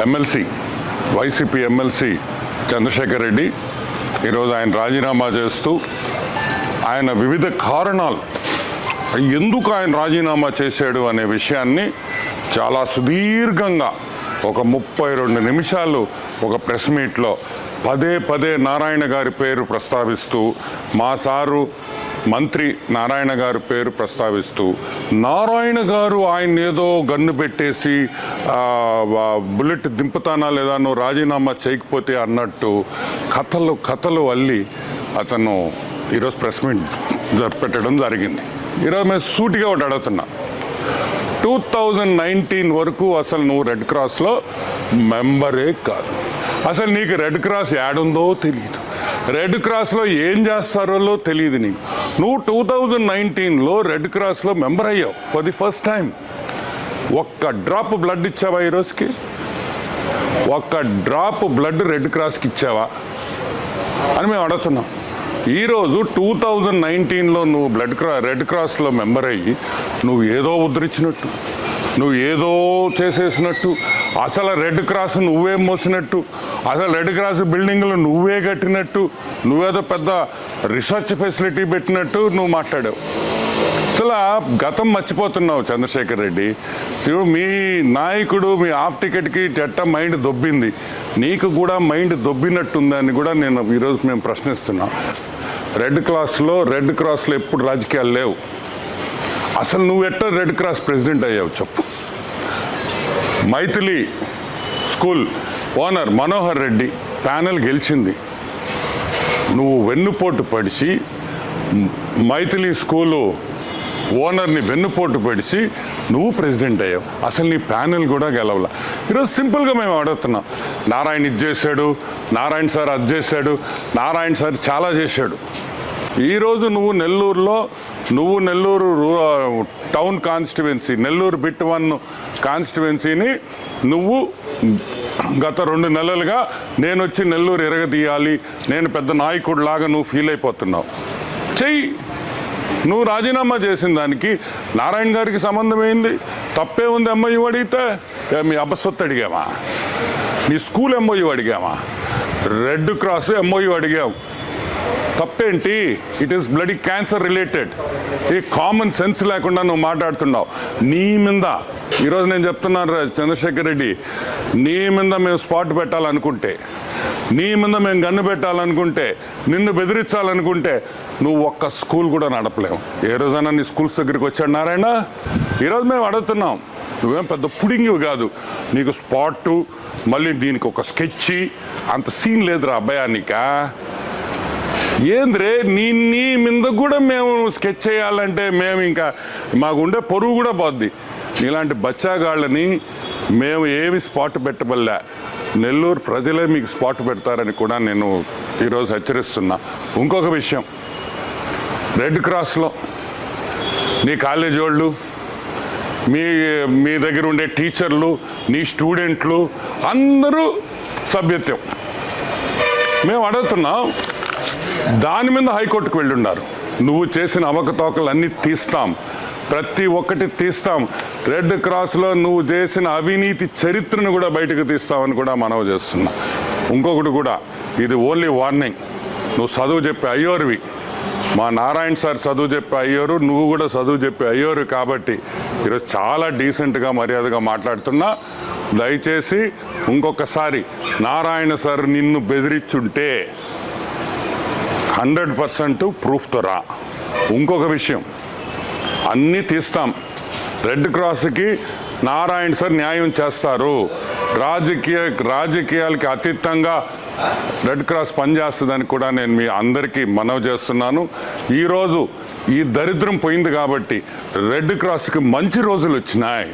MLC YCP MLC Chandrasekhar Reddy ఈరోజు ఆయన రాజీనామా చేస్తూ ఆయన వివిధ కారణాలు ఎందుకు ఆయన రాజీనామా చేశాడు అనే విషయాన్ని చాలా సుదీర్ఘంగా ఒక 32 నిమిషాలు ఒక ప్రెస్ మీట్లో పదే నారాయణ గారి పేరు ప్రస్తావిస్తూ మా సారు మంత్రి నారాయణ గారి పేరు ప్రస్తావిస్తూ నారాయణ గారు ఆయన ఏదో గన్ను పెట్టేసి బుల్లెట్ దింపుతానా లేదా నువ్వు రాజీనామా చేయకపోతే అన్నట్టు కథలు అల్లి అతను ఈరోజు ప్రెస్ మీట్ పెట్టడం జరిగింది. ఈరోజు మేము సూటిగా ఒకటి అడుగుతున్నా, 2019 వరకు అసలు నువ్వు రెడ్ క్రాస్లో మెంబరే కాదు. అసలు నీకు రెడ్ క్రాస్ యాడుందో తెలియదు, రెడ్ క్రాస్లో ఏం చేస్తారో తెలియదు నీకు. నువ్వు 2019లో రెడ్ క్రాస్లో మెంబర్ అయ్యావు ఫర్ ది ఫస్ట్ టైం. ఒక్క డ్రాప్ బ్లడ్ ఇచ్చావా ఈరోజుకి? ఒక్క డ్రాప్ బ్లడ్ రెడ్ క్రాస్కి ఇచ్చావా అని మేము అడుగుతున్నాం. ఈరోజు 2019లో నువ్వు రెడ్ క్రాస్లో మెంబర్ అయ్యి నువ్వు ఏదో ఉద్ధరించినట్టు, నువ్వు ఏదో చేసేసినట్టు, అసలు రెడ్ క్రాస్ నువ్వే మోసినట్టు, అసలు రెడ్ క్రాస్ బిల్డింగ్లు నువ్వే కట్టినట్టు, నువ్వేదో పెద్ద రీసెర్చ్ ఫెసిలిటీ పెట్టినట్టు నువ్వు మాట్లాడావు. అసలు గతం మర్చిపోతున్నావు చంద్రశేఖర్ రెడ్డి. మీ నాయకుడు మీ హాఫ్ టికెట్కి ఎట్ట మైండ్ దొబ్బింది, నీకు కూడా మైండ్ దొబ్బినట్టుందని కూడా నేను ఈరోజు మేము ప్రశ్నిస్తున్నాం. రెడ్ క్రాస్లో ఎప్పుడు రాజకీయాలు లేవు. అసలు నువ్వు ఎట్ట రెడ్ క్రాస్ ప్రెసిడెంట్ అయ్యావు చెప్పు. Maithili school owner Manohar Reddy panel గెలిచింది, నువ్వు వెన్నుపోటు పడిచి మైథిలి స్కూలు ఓనర్ని వెన్నుపోటు పడిచి నువ్వు ప్రెసిడెంట్ అయ్యావు. అసలు నీ ప్యానెల్ కూడా గెలవలా. ఈరోజు సింపుల్గా మేము అడుగుతున్నాం, నారాయణ ఇది చేశాడు, నారాయణ సార్ అది చేశాడు, నారాయణ సార్ చాలా చేశాడు. ఈరోజు నువ్వు Nellore town constituency, Nellore bit 1 కాన్స్టిట్యువెన్సీని నువ్వు గత 2 నెలలుగా నేను వచ్చి నెల్లూరు ఎరగదీయాలి, నేను పెద్ద నాయకుడిలాగా నువ్వు ఫీల్ అయిపోతున్నావు. చెయ్యి. నువ్వు రాజీనామా చేసిన దానికి నారాయణ గారికి సంబంధం ఏంది? తప్పే ఉంది. ఎంఓయూ అడిగితే మీ అబ్బసొత్తు అడిగామా? నీ స్కూల్ ఎంఓయూ అడిగామా? రెడ్ క్రాస్ ఎంఓయూ అడిగావు, తప్పేంటి? It is bloody cancer related. ఈ కామన్ సెన్స్ లేకుండా నువ్వు మాట్లాడుతున్నావు. నీ మీద ఈరోజు నేను చెప్తున్నాను చంద్రశేఖర్ రెడ్డి, నీ మీద మేము స్పాట్ పెట్టాలనుకుంటే, నీ మీద మేము గన్ను పెట్టాలనుకుంటే, నిన్ను బెదిరించాలనుకుంటే నువ్వు ఒక్క స్కూల్ కూడా నడపలేవు. ఏ రోజైనా నీ స్కూల్స్ దగ్గరికి వచ్చాడు నారాయణ? ఈరోజు మేము అడుగుతున్నాం, నువ్వేం పెద్ద పుడింగివి కాదు, నీకు స్పాటు మళ్ళీ దీనికి ఒక స్కెచ్ అంత సీన్ లేదురా అబ్బాయా నీకా? ఏంద్రే నీ మీద కూడా మేము స్కెచ్ చేయాలంటే మేము ఇంకా మాకు ఉండే పొరుగు కూడా పోద్ది. ఇలాంటి బచ్చాగాళ్ళని మేము ఏమి స్పాట్ పెట్టబల్లా, నెల్లూరు ప్రజలే మీకు స్పాట్ పెడతారని కూడా నేను ఈరోజు హెచ్చరిస్తున్నా. ఇంకొక విషయం, రెడ్ క్రాస్లో నీ కాలేజీ వాళ్ళు, మీ దగ్గర ఉండే టీచర్లు, నీ స్టూడెంట్లు అందరూ సభ్యత్వం. మేము అడుగుతున్నాం, దాని మీద హైకోర్టుకు వెళ్ళున్నారు. నువ్వు చేసిన అవకతవకలన్నీ తీస్తాం, ప్రతి ఒక్కటి తీస్తాం. రెడ్ క్రాస్లో నువ్వు చేసిన అవినీతి చరిత్రను కూడా బయటకు తీస్తామని కూడా మనవి చేస్తున్నా. ఇంకొకటి కూడా, ఇది ఓన్లీ వార్నింగ్. నువ్వు చదువు చెప్పే అయ్యోరువి, మా నారాయణ సార్ చదువు చెప్పే అయ్యోరు, నువ్వు కూడా చదువు చెప్పే అయ్యోరు. కాబట్టి ఈరోజు చాలా డీసెంట్గా మర్యాదగా మాట్లాడుతున్నా. దయచేసి ఇంకొకసారి నారాయణ సార్ నిన్ను బెదిరించుంటే 100% ప్రూఫ్తో రా. ఇంకొక విషయం, అన్నీ తీస్తాం. రెడ్ క్రాస్కి నారాయణ సార్ న్యాయం చేస్తారు. రాజకీయాలకి అతీతంగా రెడ్ క్రాస్ పనిచేస్తుందని కూడా నేను మీ అందరికీ మనవి చేస్తున్నాను. ఈరోజు ఈ దరిద్రం పోయింది కాబట్టి రెడ్ క్రాస్కి మంచి రోజులు వచ్చినాయి.